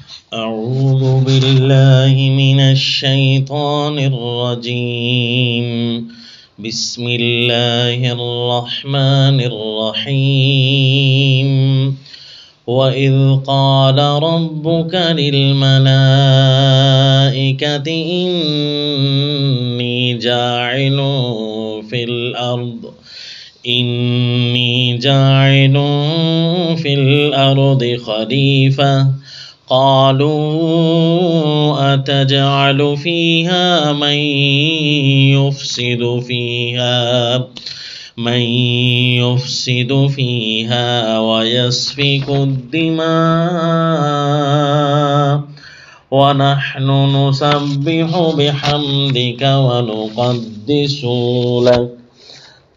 أعوذ بالله من الشيطان الرجيم. بسم الله الرحمن الرحيم. وإذ قال ربك للملائكة إني جاعل في الأرض خليفة قالوا أتجعل فيها من يفسد فيها ويسفك الدماء ونحن نسبح بحمدك ونقدس لك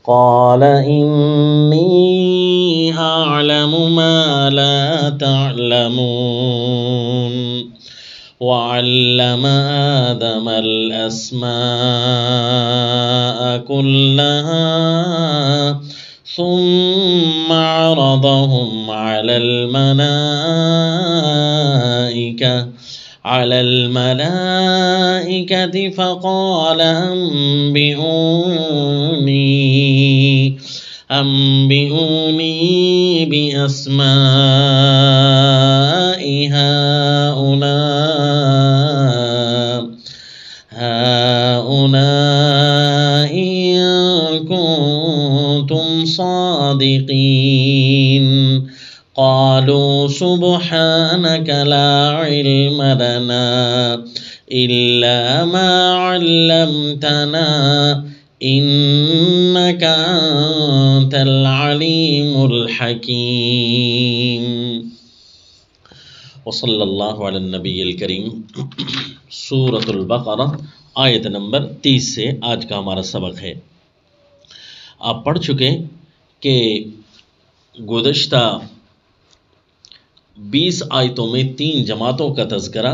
قال إني أعلم ما لا تعلمون. وعلم آدم الأسماء كلها ثم عرضهم على الملائكة فقال أنبئوني بأسماء هؤلاء إن كنتم صادقين. قالوا سبحانك لا علم لنا إلا ما علمتنا إنك أنت العليم الحكيم. وصلی اللہ علی النبی الکریم. سورۃ البقرہ آیت نمبر 30 سے آج کا ہمارا سبق ہے. آپ پڑھ چکے کہ گزشتہ 20 آیتوں میں 3 جماعتوں کا تذکرہ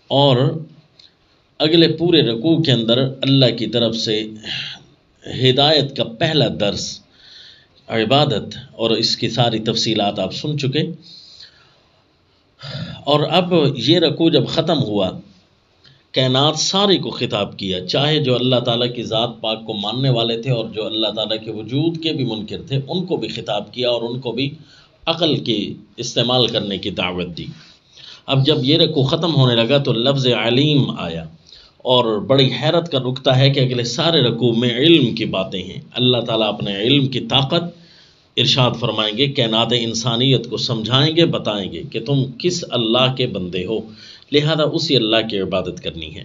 اور اگلے پورے رکوع کے اندر اللہ کی طرف سے ہدایت کا پہلا درس عبادت اور اس کی ساری تفصیلات آپ سن چکے. اور اب یہ رکوع جب ختم ہوا کائنات ساری کو خطاب کیا، چاہے جو اللہ تعالیٰ کی ذات پاک کو ماننے والے تھے اور جو اللہ تعالیٰ کے وجود کے بھی منکر تھے ان کو بھی خطاب کیا اور ان کو بھی عقل کی استعمال کرنے کی دعوت دی. اب جب یہ رکوع ختم ہونے لگا تو لفظ علیم آیا اور بڑی حیرت کا نکتہ ہے کہ اگلے سارے رکوع میں علم کی باتیں ہیں. اللہ تعالیٰ اپنے علم کی طاقت ارشاد فرمائیں گے، کائنات انسانیت کو سمجھائیں گے، بتائیں گے کہ تم کس اللہ کے بندے ہو، لہذا اسی اللہ کی عبادت کرنی ہے.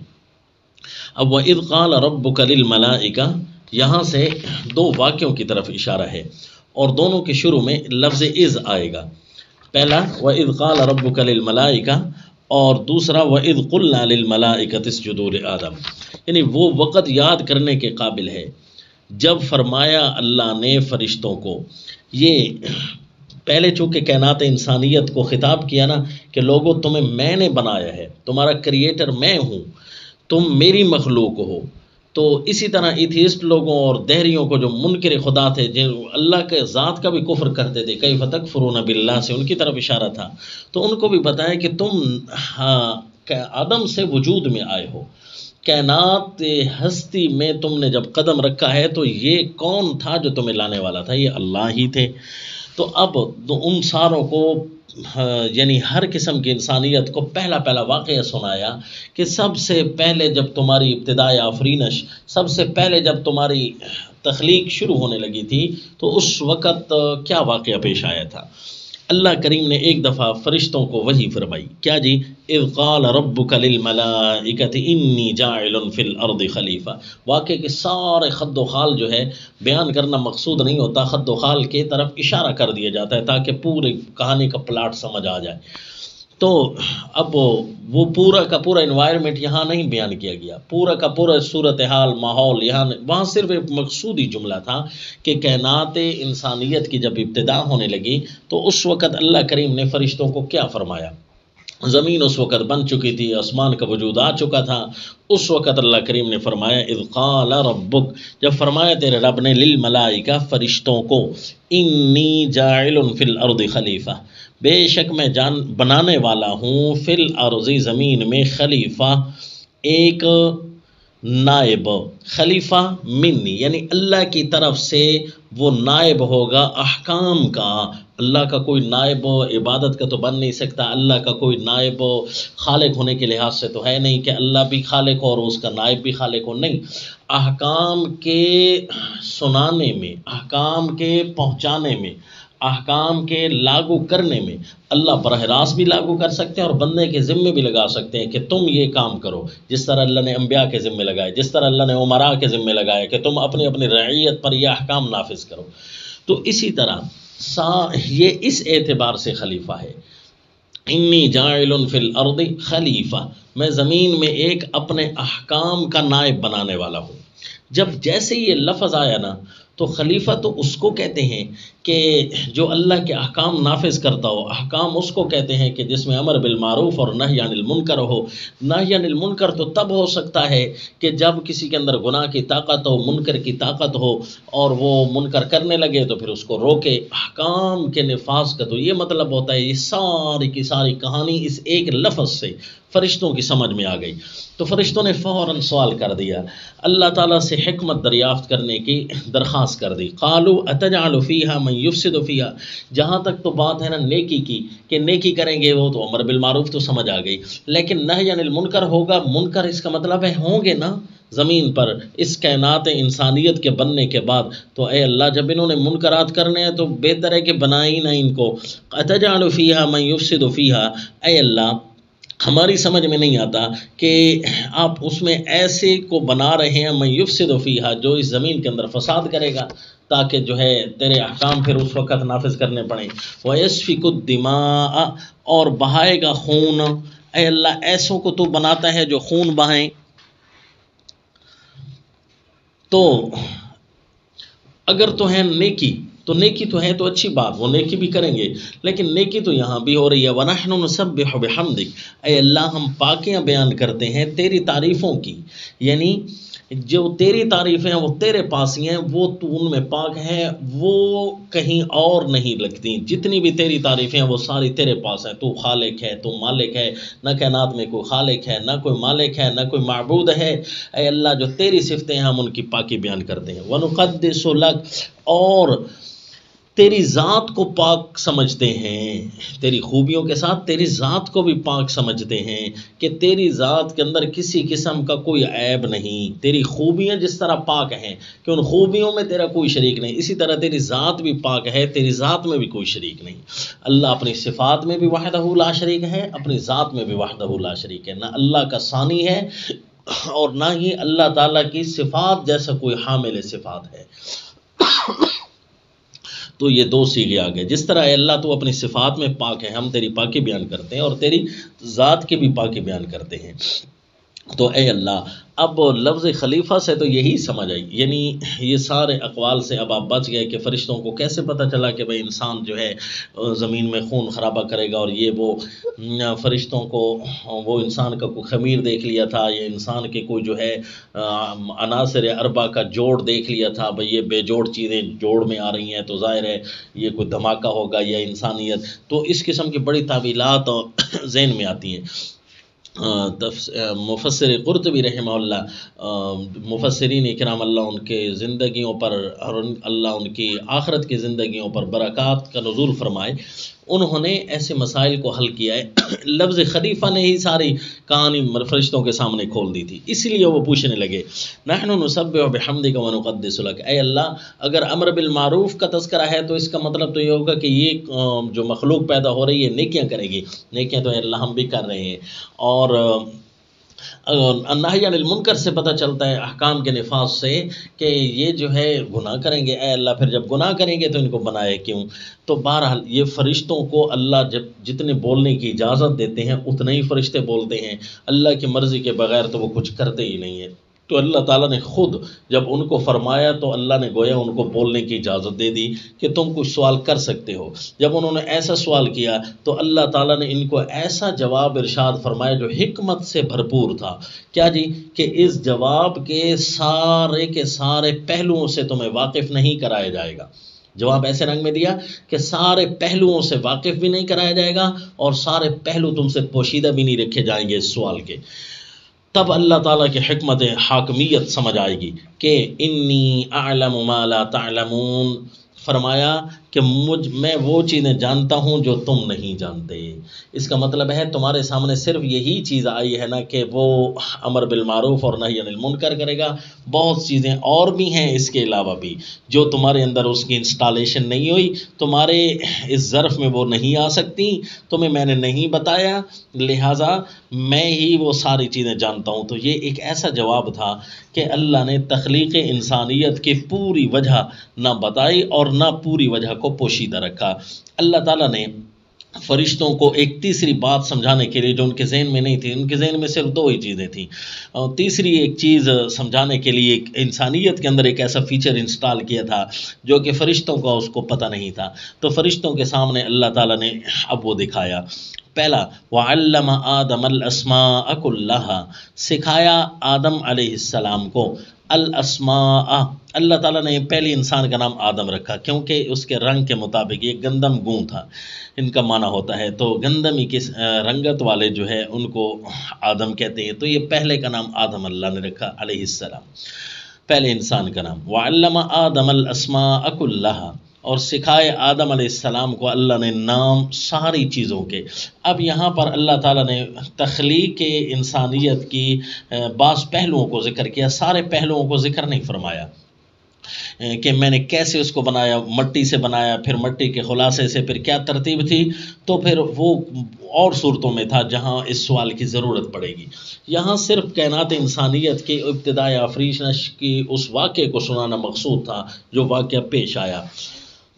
اب وَإِذْ قَالَ رَبُّكَ لِلْمَلَائِكَةِ یہاں سے 2 واقعوں کی طرف اشارہ ہے اور دونوں کے شروع میں لفظ اذ آئے گا. پہلا وَإِذْ قَالَ رَبُّكَ لِلْمَلَائِكَةِ اور دوسرا وَإِذْ قُلْنَا لِلْمَلَائِكَةِ اسْجُدُوا لِآدَمَ. یعنی وہ وقت یاد کرنے کے قابل ہے جب فرمایا اللہ نے فرشتوں کو. یہ پہلے چونکہ کائنات انسانیت کو خطاب کیا نا کہ لوگوں تمہیں میں نے بنایا ہے، تمہارا کریٹر میں ہوں، تم میری مخلوق ہو. تو اسی طرح ایتھیسٹ لوگوں اور دہریوں کو جو منکر خدا تھے، جو اللہ کے ذات کا بھی کفر کرتے تھے، کیف تکفرون باللہ سے ان کی طرف اشارہ تھا. تو ان کو بھی بتایا کہ تم آدم سے وجود میں آئے ہو، کائنات ہستی میں تم نے جب قدم رکھا ہے تو یہ کون تھا جو تمہیں لانے والا تھا؟ یہ اللہ ہی تھے. تو اب ان ساروں کو یعنی ہر قسم کی انسانیت کو پہلا واقعہ سنایا کہ سب سے پہلے جب تمہاری ابتدائی آفرینش، سب سے پہلے جب تمہاری تخلیق شروع ہونے لگی تھی تو اس وقت کیا واقعہ پیش آیا تھا. اللہ کریم نے ایک دفعہ فرشتوں کو وحی فرمائی. کیا جی؟ اذ قال ربک للملائکۃ انی جاعل فی الارض خلیفہ. واقعے کے سارے خد و خال جو ہے بیان کرنا مقصود نہیں ہوتا، خد و خال کی طرف اشارہ کر دیا جاتا ہے تاکہ پوری کہانی کا پلاٹ سمجھ آ جائے. تو اب وہ پورا کا پورا انوائرمنٹ یہاں نہیں بیان کیا گیا، پورا کا پورا صورتحال ماحول یہاں، وہاں صرف ایک مقصودی جملہ تھا کہ کائنات انسانیت کی جب ابتدا ہونے لگی تو اس وقت اللہ کریم نے فرشتوں کو کیا فرمایا. زمین اس وقت بن چکی تھی، آسمان کا وجود آ چکا تھا. اس وقت اللہ کریم نے فرمایا اذ قال ربک، جب فرمایا تیرے رب نے للملائکہ فرشتوں کو، انی جاعل فی الارض خلیفہ، بے شک میں بنانے والا ہوں فی الارض زمین میں خلیفہ ایک نائب، خلیفہ منی یعنی اللہ کی طرف سے وہ نائب ہوگا احکام کا۔ اللہ کا کوئی نائب عبادت کا تو بن نہیں سکتا، اللہ کا کوئی نائب خالق ہونے کے لحاظ سے تو ہے نہیں کہ اللہ بھی خالق ہو اور اس کا نائب بھی خالق ہو، نہیں۔ احکام کے سنانے میں، احکام کے پہنچانے میں، احکام کے لاگو کرنے میں اللہ براہ راست بھی لاگو کر سکتے ہیں اور بندے کے ذمے بھی لگا سکتے ہیں کہ تم یہ کام کرو، جس طرح اللہ نے انبیاء کے ذمے لگائے، جس طرح اللہ نے عمراء کے ذمے لگائے کہ تم اپنی اپنی رعیت پر یہ احکام نافذ کرو۔ تو اسی طرح یہ اس اعتبار سے خلیفہ ہے، انی جاعل فی الارض خلیفہ، میں زمین میں ایک اپنے احکام کا نائب بنانے والا ہوں۔ جب جیسے یہ لفظ آیا نا تو خلیفہ تو اس کو کہتے ہیں کہ جو اللہ کے احکام نافذ کرتا ہو، احکام اس کو کہتے ہیں کہ جس میں امر بالمعروف اور نہی عن المنکر ہو۔ نہی عن المنکر تو تب ہو سکتا ہے کہ جب کسی کے اندر گناہ کی طاقت ہو، منکر کی طاقت ہو اور وہ منکر کرنے لگے تو پھر اس کو روکے۔ احکام کے نفاذ کا تو یہ مطلب ہوتا ہے، یہ ساری کی ساری کہانی اس ایک لفظ سے فرشتوں کی سمجھ میں آ گئی۔ تو فرشتوں نے فوراً سوال کر دیا، اللہ تعالیٰ سے حکمت دریافت کرنے کی درخواست کر دی۔ قالوا اتجعل فیہا من یفسد فیہا، جہاں تک تو بات ہے نا نیکی کی کہ نیکی کریں گے وہ تو امر بالمعروف تو سمجھ آ گئی، لیکن نہی عن المنکر ہوگا، منکر اس کا مطلب ہے ہوں گے نا زمین پر اس کائنات انسانیت کے بننے کے بعد، تو اے اللہ جب انہوں نے منکرات کرنے ہیں تو بہتر ہے کہ بنائی نہ ان کو۔ اتجعل فیہا من یفسد فیہا، اے اللہ ہماری سمجھ میں نہیں آتا کہ آپ اس میں ایسے کو بنا رہے ہیں من یفسد فیہا جو اس زمین کے اندر فساد کرے گا تاکہ جو ہے تیرے احکام پھر اس وقت نافذ کرنے پڑیں۔ وَيَسْفِكُ الدِّمَاءَ، اور بہائے گا خون، اے اللہ ایسوں کو تو بناتا ہے جو خون بہائیں۔ تو اگر تو ہے نیکی تو نیکی تو ہے تو اچھی بات، وہ نیکی بھی کریں گے، لیکن نیکی تو یہاں بھی ہو رہی ہے۔ وَنَحْنُ نُسَبِّحُ بِحَمْدِكَ، اے اللہ ہم پاکیاں بیان کرتے ہیں تیری تعریفوں کی، یعنی جو تیری تعریفیں ہیں وہ تیرے پاس ہی ہیں، وہ تو ان میں پاک ہے، وہ کہیں اور نہیں لگتی۔ جتنی بھی تیری تعریفیں ہیں وہ ساری تیرے پاس ہیں، تو خالق ہے، تو مالک ہے، نہ کائنات میں کوئی خالق ہے، نہ کوئی مالک ہے، نہ کوئی معبود ہے۔ اے اللہ جو تیری صفتیں ہیں ہم ان کی پاکی بیان کرتے ہیں۔ وَنُقَدِّسُ لَكَ، اور تیری ذات کو پاک سمجھتے ہیں، تیری خوبیوں کے ساتھ تیری ذات کو بھی پاک سمجھتے ہیں کہ تیری ذات کے اندر کسی قسم کا کوئی عیب نہیں۔ تیری خوبیاں جس طرح پاک ہیں کہ ان خوبیوں میں تیرا کوئی شریک نہیں، اسی طرح تیری ذات بھی پاک ہے، تیری ذات میں بھی کوئی شریک نہیں۔ اللہ اپنی صفات میں بھی وحدہ لا شریک ہے، اپنی ذات میں بھی وحدہ لا شریک ہے، نہ اللہ کا ثانی ہے اور نہ ہی اللہ تعالیٰ کی صفات جیسا کوئی حامل صفات ہے۔ تو یہ دو صیغے آ گئے، جس طرح اے اللہ تو اپنی صفات میں پاک ہے، ہم تیری پاکی بیان کرتے ہیں اور تیری ذات کی بھی پاکی بیان کرتے ہیں۔ تو اے اللہ، اب لفظ خلیفہ سے تو یہی سمجھ آئی، یعنی یہ سارے اقوال سے اب آپ بچ گئے کہ فرشتوں کو کیسے پتہ چلا کہ بھئی انسان جو ہے زمین میں خون خرابہ کرے گا، اور یہ وہ فرشتوں کو وہ انسان کا کوئی خمیر دیکھ لیا تھا، یہ انسان کے کوئی جو ہے عناصر اربع کا جوڑ دیکھ لیا تھا، بھئی یہ بے جوڑ چیزیں جوڑ میں آ رہی ہیں تو ظاہر ہے یہ کوئی دھماکہ ہوگا یا انسانیت، تو اس قسم کی بڑی تعویلات ذہن میں آتی ہیں۔ مفسر قرطبی رحمہ اللہ، مفسرین اکرام اللہ ان کے زندگیوں پر اور اللہ ان کی آخرت کی زندگیوں پر برکات کا نزول فرمائے، انہوں نے ایسے مسائل کو حل کیا ہے۔ لفظ خلیفہ نے ہی ساری کہانی فرشتوں کے سامنے کھول دی تھی، اس لیے وہ پوچھنے لگے نحن نسبح بحمدک ونقدس لک، اے اللہ اگر امر بالمعروف کا تذکرہ ہے تو اس کا مطلب تو یہ ہوگا کہ یہ جو مخلوق پیدا ہو رہی ہے نیکیاں کرے گی، نیکیاں تو اے اللہ ہم بھی کر رہے ہیں۔ اور نہی عن المنکر سے پتہ چلتا ہے احکام کے نفاذ سے کہ یہ جو ہے گناہ کریں گے، اے اللہ پھر جب گناہ کریں گے تو ان کو بنائے کیوں؟ تو بہرحال یہ فرشتوں کو اللہ جب جتنے بولنے کی اجازت دیتے ہیں اتنے ہی فرشتے بولتے ہیں، اللہ کی مرضی کے بغیر تو وہ کچھ کرتے ہی نہیں ہیں۔ تو اللہ تعالیٰ نے خود جب ان کو فرمایا تو اللہ نے گویا ان کو بولنے کی اجازت دے دی کہ تم کچھ سوال کر سکتے ہو۔ جب انہوں نے ایسا سوال کیا تو اللہ تعالیٰ نے ان کو ایسا جواب ارشاد فرمایا جو حکمت سے بھرپور تھا۔ کیا جی؟ کہ اس جواب کے سارے پہلوؤں سے تمہیں واقف نہیں کرایا جائے گا، جواب ایسے رنگ میں دیا کہ سارے پہلوؤں سے واقف بھی نہیں کرایا جائے گا اور سارے پہلو تم سے پوشیدہ بھی نہیں رکھے جائیں گے اس سوال کے. تب اللہ تعالیٰ کی حکمت حاکمیت سمجھ آئے گی کہ انی اعلم ما لا تعلمون، فرمایا کہ میں وہ چیزیں جانتا ہوں جو تم نہیں جانتے. اس کا مطلب ہے تمہارے سامنے صرف یہی چیز آئی ہے نا کہ وہ امر بالمعروف اور نہی عن المنکر کرے گا، بہت چیزیں اور بھی ہیں اس کے علاوہ بھی جو تمہارے اندر اس کی انسٹالیشن نہیں ہوئی، تمہارے اس ظرف میں وہ نہیں آ سکتی، تمہیں میں نے نہیں بتایا، لہٰذا میں ہی وہ ساری چیزیں جانتا ہوں. تو یہ ایک ایسا جواب تھا کہ اللہ نے تخلیق انسانیت کی پوری وجہ نہ بتائی اور نہ پوری وجہ کو پوشیدہ رکھا. اللہ تعالیٰ نے فرشتوں کو ایک تیسری بات سمجھانے کے لیے جو ان کے ذہن میں نہیں تھی، ان کے ذہن میں صرف دو ہی چیزیں تھیں، اور تیسری ایک چیز سمجھانے کے لیے ایک انسانیت کے اندر ایک ایسا فیچر انسٹال کیا تھا جو کہ فرشتوں کا اس کو پتہ نہیں تھا. تو فرشتوں کے سامنے اللہ تعالیٰ نے اب وہ دکھایا. پہلا وعلم آدم الاسماء کلھا، سکھایا آدم علیہ السلام کو الاسماء. اللہ تعالیٰ نے پہلی انسان کا نام آدم رکھا کیونکہ اس کے رنگ کے مطابق یہ گندم گوں تھا، ان کا معنی ہوتا ہے، تو گندمی کی رنگت والے جو ہے ان کو آدم کہتے ہیں. تو یہ پہلے کا نام آدم اللہ نے رکھا علیہ السلام، پہلے انسان کا نام. وعلم آدم الاسماء کلھا، اور سکھائے آدم علیہ السلام کو اللہ نے نام ساری چیزوں کے. اب یہاں پر اللہ تعالیٰ نے تخلیق انسانیت کی بعض پہلوؤں کو ذکر کیا، سارے پہلوؤں کو ذکر نہیں فرمایا کہ میں نے کیسے اس کو بنایا، مٹی سے بنایا، پھر مٹی کے خلاصے سے، پھر کیا ترتیب تھی، تو پھر وہ اور صورتوں میں تھا جہاں اس سوال کی ضرورت پڑے گی. یہاں صرف کائنات انسانیت کے ابتدائی آفریشش کی اس واقعے کو سنانا مقصود تھا جو واقعہ پیش آیا.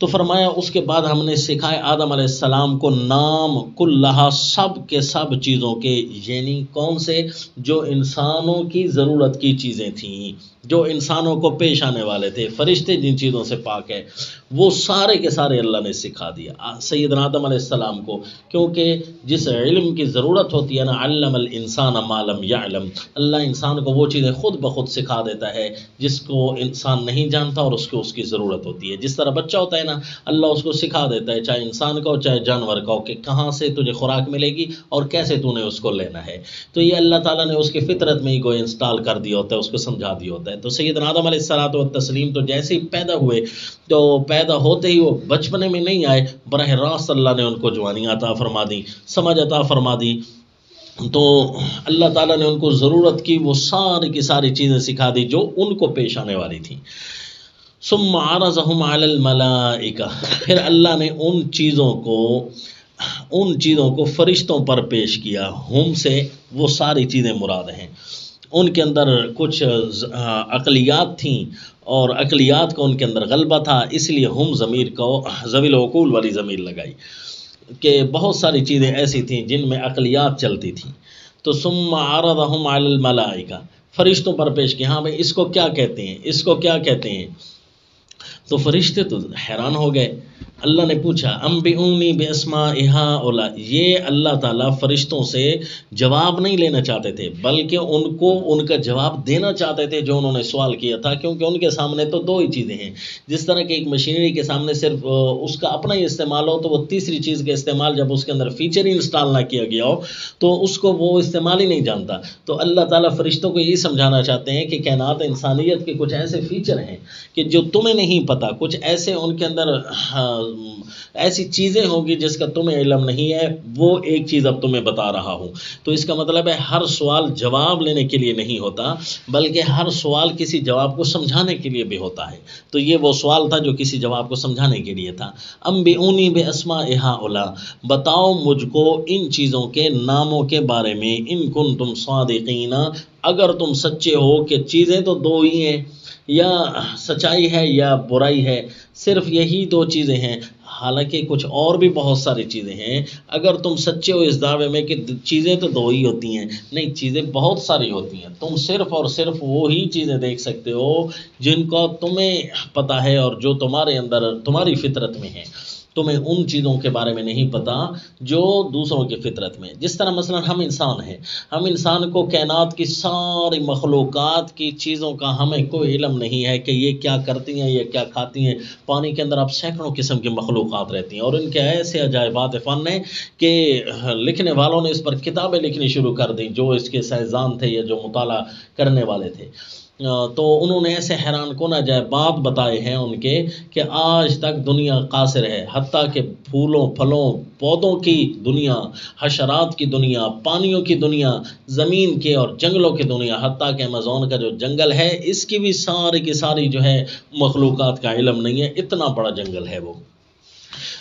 تو فرمایا اس کے بعد ہم نے سکھائے آدم علیہ السلام کو نام کلھا، سب کے سب چیزوں کے، یعنی کون سے؟ جو انسانوں کی ضرورت کی چیزیں تھیں، جو انسانوں کو پیش آنے والے تھے، فرشتے جن چیزوں سے پاک ہے وہ سارے کے سارے اللہ نے سکھا دیا سیدنا آدم علیہ السلام کو. کیونکہ جس علم کی ضرورت ہوتی ہے نا، علم الانسان ما لم یعلم، اللہ انسان کو وہ چیزیں خود بخود سکھا دیتا ہے جس کو انسان نہیں جانتا اور اس کو اس کی ضرورت ہوتی ہے. جس طرح بچہ ہوتا ہے نا، اللہ اس کو سکھا دیتا ہے، چاہے انسان کا ہو چاہے جانور کا ہو، کہ کہاں سے تجھے خوراک ملے گی اور کیسے تو نے اس کو لینا ہے. تو یہ اللہ تعالیٰ نے اس کی فطرت میں ہی کوئی انسٹال کر دیا ہوتا ہے، اس کو سمجھا دیا ہوتا ہے. تو سیدنا آدم علیہ الصلوۃ والتسلیم تو جیسے ہی پیدا ہوئے تو پیدا ہوتے ہی وہ بچپنے میں نہیں آئے، براہ راست اللہ نے ان کو جوانی عطا فرما دی، سمجھ عطا فرما دی. تو اللہ تعالیٰ نے ان کو ضرورت کی وہ ساری کی ساری چیزیں سکھا دی جو ان کو پیش آنے والی تھیں. ثم عرضهم علی الملائکہ، پھر اللہ نے ان چیزوں کو فرشتوں پر پیش کیا. ہم سے وہ ساری چیزیں مراد ہیں. ان کے اندر کچھ عقلیات تھیں اور عقلیات کا ان کے اندر غلبہ تھا، اس لیے ہم ضمیر کو ذوی العقول والی ضمیر لگائی کہ بہت ساری چیزیں ایسی تھیں جن میں عقلیات چلتی تھیں. تو ثم عرضهم علی الملائکہ، فرشتوں پر پیش کیا. ہاں بھائی اس کو کیا کہتے ہیں، اس کو کیا کہتے ہیں؟ تو فرشتے تو حیران ہو گئے. اللہ نے پوچھا انبئونی باسماء ہؤلاء، یہ اللہ تعالیٰ فرشتوں سے جواب نہیں لینا چاہتے تھے بلکہ ان کو ان کا جواب دینا چاہتے تھے جو انہوں نے سوال کیا تھا. کیونکہ ان کے سامنے تو دو ہی چیزیں ہیں، جس طرح کہ ایک مشینری کے سامنے صرف اس کا اپنا ہی استعمال ہو تو وہ تیسری چیز کا استعمال جب اس کے اندر فیچر ہی انسٹال نہ کیا گیا ہو تو اس کو وہ استعمال ہی نہیں جانتا. تو اللہ تعالیٰ فرشتوں کو یہی سمجھانا چاہتے ہیں کہ کائنات انسانیت کے کچھ ایسے فیچر ہیں کہ جو تمہیں نہیں پتہ، کچھ ایسے ان کے اندر ایسی چیزیں ہوں گی جس کا تمہیں علم نہیں ہے، وہ ایک چیز اب تمہیں بتا رہا ہوں. تو اس کا مطلب ہے ہر سوال جواب لینے کے لیے نہیں ہوتا بلکہ ہر سوال کسی جواب کو سمجھانے کے لیے بھی ہوتا ہے. تو یہ وہ سوال تھا جو کسی جواب کو سمجھانے کے لیے تھا. انبئونی باسماء ہؤلاء، بتاؤ مجھ کو ان چیزوں کے ناموں کے بارے میں، ان کنتم صادقین، اگر تم سچے ہو کہ چیزیں تو دو ہی ہیں، یا سچائی ہے یا برائی ہے، صرف یہی دو چیزیں ہیں. حالانکہ کچھ اور بھی بہت ساری چیزیں ہیں. اگر تم سچے ہو اس دعوے میں کہ چیزیں تو دو ہی ہوتی ہیں، نہیں، چیزیں بہت ساری ہوتی ہیں. تم صرف اور صرف وہی چیزیں دیکھ سکتے ہو جن کا تمہیں پتہ ہے اور جو تمہارے اندر تمہاری فطرت میں ہے. تمہیں ان چیزوں کے بارے میں نہیں پتا جو دوسروں کی فطرت میں. جس طرح مثلا ہم انسان ہیں، ہم انسان کو کائنات کی ساری مخلوقات کی چیزوں کا ہمیں کوئی علم نہیں ہے کہ یہ کیا کرتی ہیں، یہ کیا کھاتی ہیں. پانی کے اندر اب سینکڑوں قسم کی مخلوقات رہتی ہیں اور ان کے ایسے عجائبات فن ہیں کہ لکھنے والوں نے اس پر کتابیں لکھنی شروع کر دیں جو اس کے سائنسدان تھے یا جو مطالعہ کرنے والے تھے. تو انہوں نے ایسے حیران کن عجائبات بتائے ہیں ان کے کہ آج تک دنیا قاصر ہے. حتیٰ کہ پھولوں پھلوں پودوں کی دنیا، حشرات کی دنیا، پانیوں کی دنیا، زمین کے اور جنگلوں کی دنیا، حتیٰ کہ ایمیزون کا جو جنگل ہے اس کی بھی ساری کی ساری جو ہے مخلوقات کا علم نہیں ہے. اتنا بڑا جنگل ہے وہ.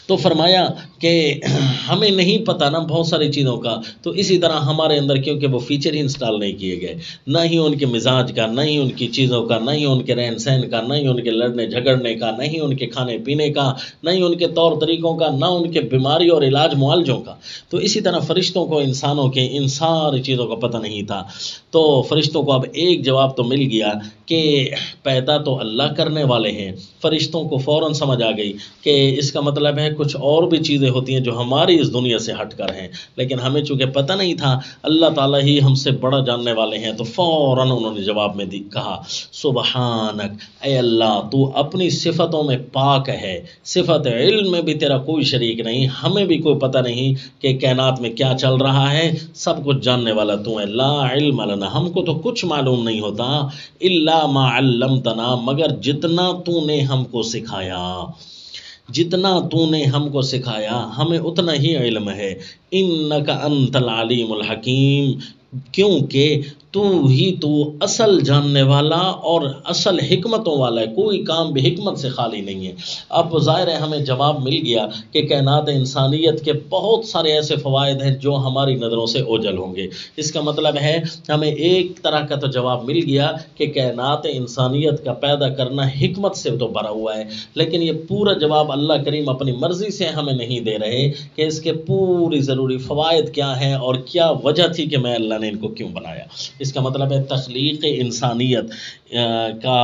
تو فرمایا کہ ہمیں نہیں پتہ نا بہت ساری چیزوں کا. تو اسی طرح ہمارے اندر کیونکہ وہ فیچر ہی انسٹال نہیں کیے گئے، نہ ہی ان کے مزاج کا، نہ ہی ان کی چیزوں کا، نہ ہی ان کے رہن سہن کا، نہ ہی ان کے لڑنے جھگڑنے کا، نہ ہی ان کے کھانے پینے کا، نہ ہی ان کے طور طریقوں کا، نہ ان کے بیماری اور علاج معالجوں کا. تو اسی طرح فرشتوں کو انسانوں کے ان ساری چیزوں کا پتہ نہیں تھا. تو فرشتوں کو اب ایک جواب تو مل گیا کہ پیدا تو اللہ کرنے والے ہیں. فرشتوں کو فوراً سمجھ آ گئی کہ اس کا مطلب ہے کچھ اور بھی چیزیں ہوتی ہیں جو ہماری اس دنیا سے ہٹ کر ہیں، لیکن ہمیں چونکہ پتہ نہیں تھا، اللہ تعالیٰ ہی ہم سے بڑا جاننے والے ہیں. تو فوراً انہوں نے جواب میں کہا سبحانک، اے اللہ تو اپنی صفتوں میں پاک ہے، صفت علم میں بھی تیرا کوئی شریک نہیں، ہمیں بھی کوئی پتہ نہیں کہ کائنات میں کیا چل رہا ہے، سب کچھ جاننے والا تو ہے. لا علم لنا، ہم کو تو کچھ معلوم نہیں ہوتا، الا ما علمتنا، مگر جتنا تو نے ہم کو سکھایا، جتنا تو نے ہم کو سکھایا ہمیں اتنا ہی علم ہے. انک انت العلیم الحکیم، کیونکہ تو اصل جاننے والا اور اصل حکمتوں والا ہے، کوئی کام بھی حکمت سے خالی نہیں ہے. اب ظاہر ہے ہمیں جواب مل گیا کہ کائنات انسانیت کے بہت سارے ایسے فوائد ہیں جو ہماری نظروں سے اوجھل ہوں گے. اس کا مطلب ہے ہمیں ایک طرح کا تو جواب مل گیا کہ کائنات انسانیت کا پیدا کرنا حکمت سے تو بھرا ہوا ہے، لیکن یہ پورا جواب اللہ کریم اپنی مرضی سے ہمیں نہیں دے رہے کہ اس کے پوری ضروری فوائد کیا ہیں اور کیا وجہ تھی کہ میں اللہ نے ان کو کیوں بنایا. اس کا مطلب ہے تخلیق انسانیت کا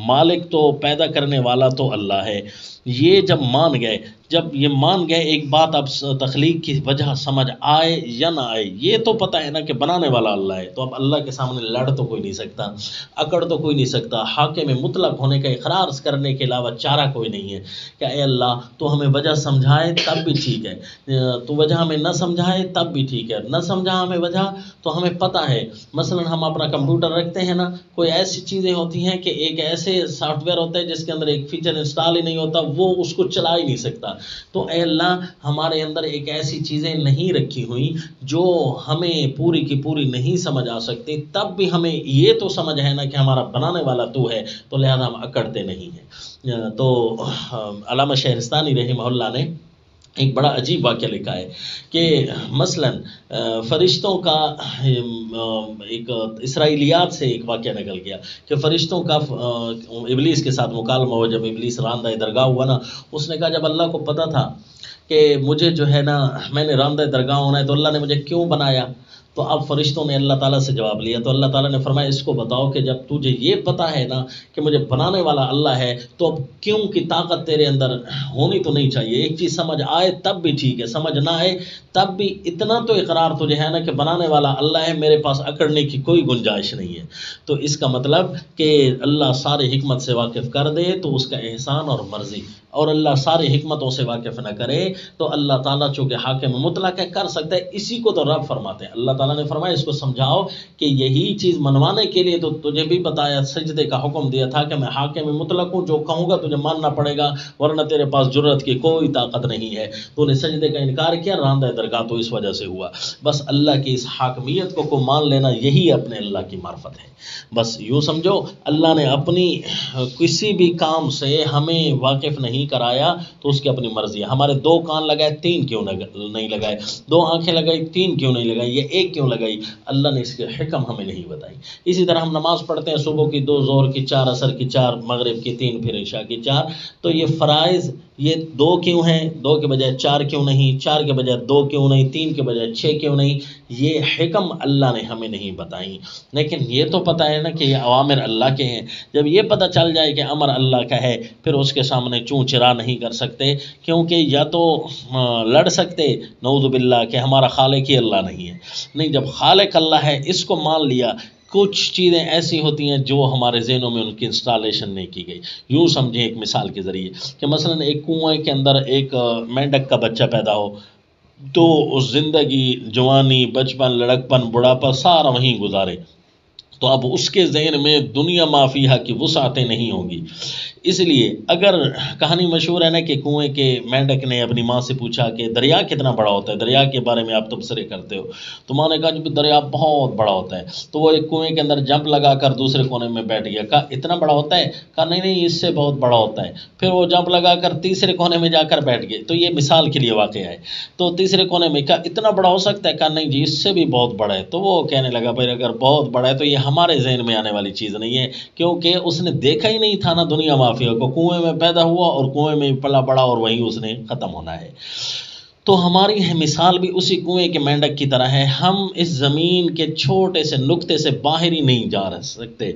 مالک تو پیدا کرنے والا تو اللہ ہے. یہ جب مان گئے ایک بات، اب تخلیق کی وجہ سمجھ آئے یا نہ آئے، یہ تو پتہ ہے نا کہ بنانے والا اللہ ہے. تو اب اللہ کے سامنے لڑ تو کوئی نہیں سکتا، اکڑ تو کوئی نہیں سکتا، حاکم مطلق ہونے کا اقرار کرنے کے علاوہ چارہ کوئی نہیں ہے کہ اے اللہ تو ہمیں وجہ سمجھائے تب بھی ٹھیک ہے، تو وجہ ہمیں نہ سمجھائے تب بھی ٹھیک ہے، نہ سمجھا ہمیں وجہ تو ہمیں پتہ ہے. مثلا ہم اپنا کمپیوٹر رکھتے ہیں نا، کوئی ایسی چیزیں ہوتی ہیں کہ ایک ایسے سافٹ ویئر ہوتا ہے جس کے اندر ایک فیچر انسٹال ہی نہیں ہوتا، وہ اس کو چلا ہی نہیں سکتا. تو اے اللہ ہمارے اندر ایک ایسی چیزیں نہیں رکھی ہوئی جو ہمیں پوری کی پوری نہیں سمجھ آ سکتی، تب بھی ہمیں یہ تو سمجھ ہے نا کہ ہمارا بنانے والا تو ہے، تو لہذا ہم اکڑتے نہیں ہیں. تو علامہ شہرستانی رحمہ اللہ نے ایک بڑا عجیب واقعہ لکھا ہے کہ مثلا فرشتوں کا ایک اسرائیلیات سے ایک واقعہ نکل گیا کہ فرشتوں کا ابلیس کے ساتھ مکالمہ ہوا. جب ابلیس راندہ درگاہ ہوا نا، اس نے کہا جب اللہ کو پتہ تھا کہ مجھے جو ہے نا میں نے راندہ درگاہ ہونا ہے تو اللہ نے مجھے کیوں بنایا. تو اب فرشتوں نے اللہ تعالیٰ سے جواب لیا، تو اللہ تعالیٰ نے فرمایا اس کو بتاؤ کہ جب تجھے یہ پتہ ہے نا کہ مجھے بنانے والا اللہ ہے تو اب کیوں کی طاقت تیرے اندر ہونی تو نہیں چاہیے. ایک چیز سمجھ آئے تب بھی ٹھیک ہے، سمجھ نہ آئے تب بھی اتنا تو اقرار تجھے ہے نا کہ بنانے والا اللہ ہے، میرے پاس اکڑنے کی کوئی گنجائش نہیں ہے. تو اس کا مطلب کہ اللہ سارے حکمت سے واقف کر دے تو اس کا احسان اور مرضی، اور اللہ ساری حکمتوں سے واقف نہ کرے تو اللہ تعالیٰ چونکہ حاکم مطلق ہے کر سکتا ہے. اسی کو تو رب فرماتے ہیں. اللہ تعالیٰ نے فرمایا اس کو سمجھاؤ کہ یہی چیز منوانے کے لیے تو تجھے بھی بتایا، سجدے کا حکم دیا تھا کہ میں حاکم مطلق ہوں، جو کہوں گا تجھے ماننا پڑے گا ورنہ تیرے پاس جرت کی کوئی طاقت نہیں ہے. تو نے سجدے کا انکار کیا، راندہ درگاہ تو اس وجہ سے ہوا. بس اللہ کی اس حاکمیت کو مان لینا یہی اپنے اللہ کی معرفت ہے. بس یوں سمجھو اللہ نے اپنی کسی بھی کام سے ہمیں واقف نہیں کرایا تو اس کی اپنی مرضی ہے. ہمارے 2 کان لگائے 3 کیوں نہیں لگائے، 2 آنکھیں لگائی 3 کیوں نہیں لگائی، یہ 1 کیوں لگائی، اللہ نے اس کے حکم ہمیں نہیں بتائی. اسی طرح ہم نماز پڑھتے ہیں، صبح کی 2، ظہر کی 4، عصر کی 4، مغرب کی 3، پھر عشاء کی 4. تو یہ فرائض یہ 2 کیوں ہیں، 2 کے بجائے 4 کیوں نہیں، 4 کے بجائے 2 کیوں نہیں، 3 کے بجائے 6 کیوں نہیں، یہ حکم اللہ نے ہمیں نہیں بتائیں، لیکن یہ تو پتہ ہے نا کہ یہ اوامر اللہ کے ہیں۔ جب یہ پتہ چل جائے کہ امر اللہ کا ہے، پھر اس کے سامنے چوں چرا نہیں کر سکتے، کیونکہ یا تو لڑ سکتے نعوذ باللہ کہ ہمارا خالق ہی اللہ نہیں ہے، نہیں، جب خالق اللہ ہے اس کو مان لیا۔ کچھ چیزیں ایسی ہوتی ہیں جو ہمارے ذہنوں میں ان کی انسٹالیشن نہیں کی گئی۔ یوں سمجھیں ایک مثال کے ذریعے کہ مثلا ایک کنویں کے اندر ایک مینڈک کا بچہ پیدا ہو، تو اس زندگی، جوانی، بچپن، لڑکپن، بڑھاپا سارا وہیں گزارے، تو اب اس کے ذہن میں دنیا مافیہ کی وسعتیں نہیں ہوں گی۔ اس لیے اگر کہانی مشہور ہے نا کہ کنویں کے مینڈک نے اپنی ماں سے پوچھا کہ دریا کتنا بڑا ہوتا ہے، دریا کے بارے میں آپ تبصرے کرتے ہو، تو ماں نے کہا کہ دریا بہت بڑا ہوتا ہے، تو وہ ایک کنویں کے اندر جمپ لگا کر دوسرے کونے میں بیٹھ گیا، کہا اتنا بڑا ہوتا ہے، کہا نہیں نہیں اس سے بہت بڑا ہوتا ہے، پھر وہ جمپ لگا کر تیسرے کونے میں جا کر بیٹھ گئے، تو یہ مثال کے لیے واقعہ ہے، تو تیسرے کونے میں کہا اتنا بڑا ہو سکتا ہے، کہا نہیں جی اس سے بھی بہت بڑا ہے، تو وہ کہنے لگا بھائی اگر بہت بڑا ہے تو یہ ہمارے ذہن میں آنے والی چیز نہیں ہے، کیونکہ اس نے دیکھا ہی نہیں تھا نا دنیا مافیا کو، کنویں میں پیدا ہوا اور کنویں میں پلا بڑا اور وہیں اس نے ختم ہونا ہے۔ تو ہماری مثال بھی اسی کنویں کے مینڈک کی طرح ہے، ہم اس زمین کے چھوٹے سے نقطے سے باہر ہی نہیں جا سکتے،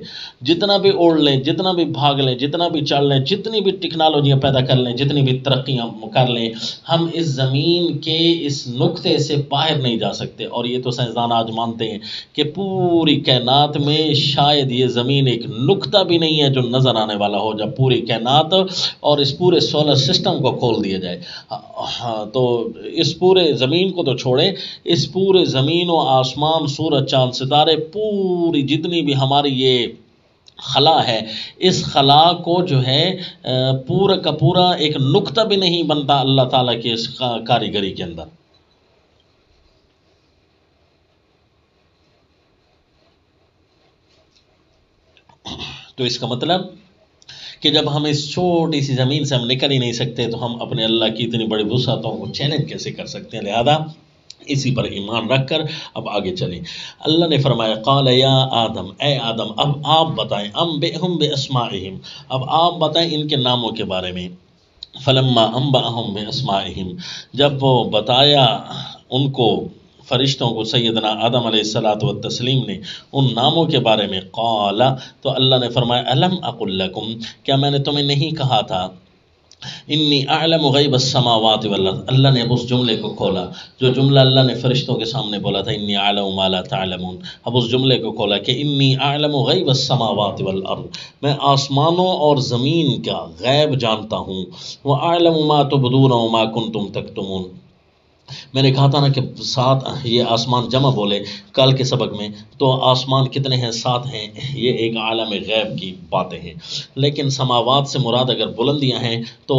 جتنا بھی اڑ لیں، جتنا بھی بھاگ لیں، جتنا بھی چل لیں، جتنی بھی ٹیکنالوجیاں پیدا کر لیں، جتنی بھی ترقیاں کر لیں، ہم اس زمین کے اس نقطے سے باہر نہیں جا سکتے۔ اور یہ تو سائنسدان آج مانتے ہیں کہ پوری کائنات میں شاید یہ زمین ایک نقطہ بھی نہیں ہے جو نظر آنے والا ہو، جب پوری کائنات اور اس پورے سولر سسٹم کو کھول دیا جائے، تو اس پورے زمین کو تو چھوڑیں، اس پورے زمین و آسمان، سورج، چاند، ستارے، پوری جتنی بھی ہماری یہ خلا ہے، اس خلا کو جو ہے پورا کا پورا ایک نقطہ بھی نہیں بنتا اللہ تعالیٰ کی اس کاریگری کے اندر۔ تو اس کا مطلب کہ جب ہم اس چھوٹی سی زمین سے ہم نکل ہی نہیں سکتے تو ہم اپنے اللہ کی اتنی بڑی وسعتوں کو چیلنج کیسے کر سکتے ہیں؟ لہذا اسی پر ایمان رکھ کر اب آگے چلیں۔ اللہ نے فرمایا قال یا آدم، اے آدم اب آپ بتائیں، انبئہم باسمائہم، اب آپ بتائیں ان کے ناموں کے بارے میں۔ فلما انبأہم باسمائہم، جب وہ بتایا ان کو فرشتوں کو سیدنا آدم علیہ الصلاۃ والتسلیم نے ان ناموں کے بارے میں، قال، تو اللہ نے فرمایا الم اقل لکم، کیا میں نے تمہیں نہیں کہا تھا، انی اعلم غیب السماوات والارض، اللہ نے اب اس جملے کو کھولا، جو جملہ اللہ نے فرشتوں کے سامنے بولا تھا انی اعلم ما لا تعلمون، اب اس جملے کو کھولا کہ انی اعلم غیب السماوات والارض، میں آسمانوں اور زمین کا غیب جانتا ہوں، واعلم ما تبدون وما کنتم تکتمون، میں نے کہا تھا نا کہ 7 یہ آسمان جمع بولے کل کے سبق میں، تو آسمان کتنے ہیں؟ 7 ہیں، یہ ایک عالم غیب کی باتیں ہیں، لیکن سماوات سے مراد اگر بلندیاں ہیں تو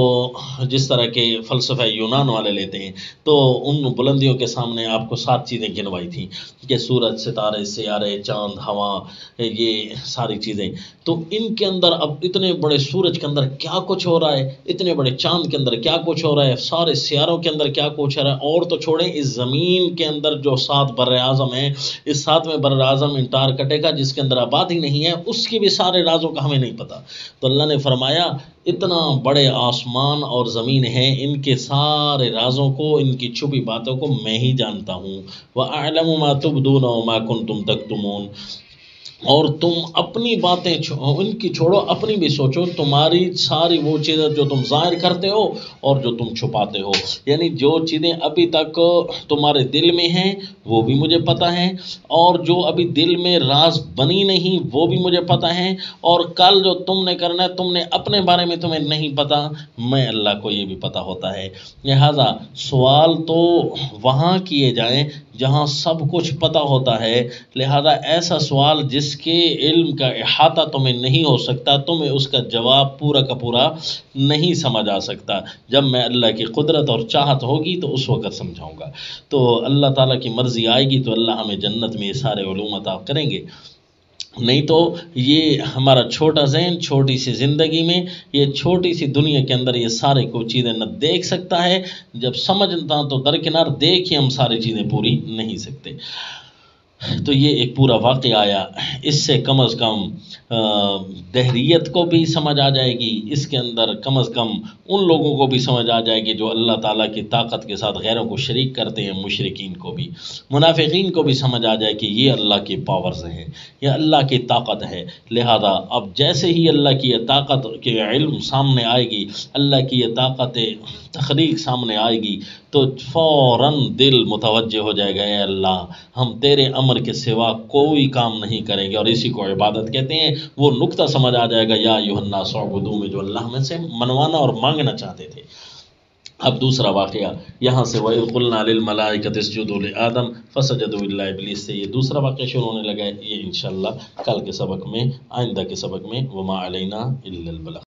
جس طرح کے فلسفہ یونان والے لیتے ہیں، تو ان بلندیوں کے سامنے آپ کو 7 چیزیں گنوائی تھیں کہ سورج، ستارے، سیارے، چاند، ہوا، یہ ساری چیزیں، تو ان کے اندر اب اتنے بڑے سورج کے اندر کیا کچھ ہو رہا ہے، اتنے بڑے چاند کے اندر کیا کچھ ہو رہا ہے، سارے سیاروں کے اندر کیا کچھ ہو رہا ہے، اور تو چھوڑیں اس زمین کے اندر جو 7 بر اعظم ہیں، اس 7ویں بر اعظم انٹارکٹیکا جس کے اندر آبادی نہیں ہے، اس کے بھی سارے رازوں کا ہمیں نہیں پتہ۔ تو اللہ نے فرمایا اتنا بڑے آسمان اور زمین ہیں، ان کے سارے رازوں کو، ان کی چھپی باتوں کو میں ہی جانتا ہوں، وَأَعْلَمُ مَا تُبْدُونَ وَمَا كُنْتُمْ تَكْتُمُونَ، اور تم اپنی باتیں ان کی چھوڑو، اپنی بھی سوچو، تمہاری ساری وہ چیزیں جو تم ظاہر کرتے ہو اور جو تم چھپاتے ہو، یعنی جو چیزیں ابھی تک تمہارے دل میں ہیں وہ بھی مجھے پتہ ہیں، اور جو ابھی دل میں راز بنی نہیں وہ بھی مجھے پتہ ہیں، اور کل جو تم نے کرنا ہے تم نے اپنے بارے میں تمہیں نہیں پتہ، میں اللہ کو یہ بھی پتہ ہوتا ہے۔ لہٰذا سوال تو وہاں کیے جائیں جہاں سب کچھ پتہ ہوتا ہے، لہذا ایسا سوال جس کے علم کا احاطہ تمہیں نہیں ہو سکتا، تمہیں اس کا جواب پورا کا پورا نہیں سمجھ آ سکتا، جب میں اللہ کی قدرت اور چاہت ہوگی تو اس وقت سمجھاؤں گا۔ تو اللہ تعالیٰ کی مرضی آئے گی تو اللہ ہمیں جنت میں یہ سارے علوم عطا کریں گے، نہیں تو یہ ہمارا چھوٹا ذہن، چھوٹی سی زندگی میں، یہ چھوٹی سی دنیا کے اندر یہ سارے کو چیزیں نہ دیکھ سکتا ہے، جب سمجھتا تو درکنار، دیکھ ہی ہم ساری چیزیں پوری نہیں سکتے۔ تو یہ ایک پورا واقعہ آیا، اس سے کم از کم دہریت کو بھی سمجھ آ جائے گی، اس کے اندر کم از کم ان لوگوں کو بھی سمجھ آ جائے گی جو اللہ تعالیٰ کی طاقت کے ساتھ غیروں کو شریک کرتے ہیں، مشرکین کو بھی، منافقین کو بھی سمجھ آ جائے کہ یہ اللہ کی پاورز ہیں، یہ اللہ کی طاقت ہے۔ لہذا اب جیسے ہی اللہ کی یہ طاقت کے علم سامنے آئے گی، اللہ کی یہ طاقت تخلیق سامنے آئے گی، تو فوراً دل متوجہ ہو جائے گا، اے اللہ ہم تیرے امر کے سوا کوئی کام نہیں کریں گے، اور اسی کو عبادت کہتے ہیں۔ وہ نقطہ سمجھ آ جائے گا یا ایھا الناس اعبدوا میں، جو اللہ میں سے منوانا اور مانگنا چاہتے تھے۔ اب دوسرا واقعہ یہاں سے، وَإِذْ قُلْنَا لِلْمَلَائِكَةِ اسْجُدُوا لِآدَمَ فَسَجَدُوا إِلَّا إِبْلِيسَ سے یہ دوسرا واقعہ شروع ہونے لگا ہے۔ یہ انشاءاللہ کل کے سبق میں، آئندہ کے سبق میں، وَمَا عَلَيْنَا إِلَّا الْبَلَاغُ۔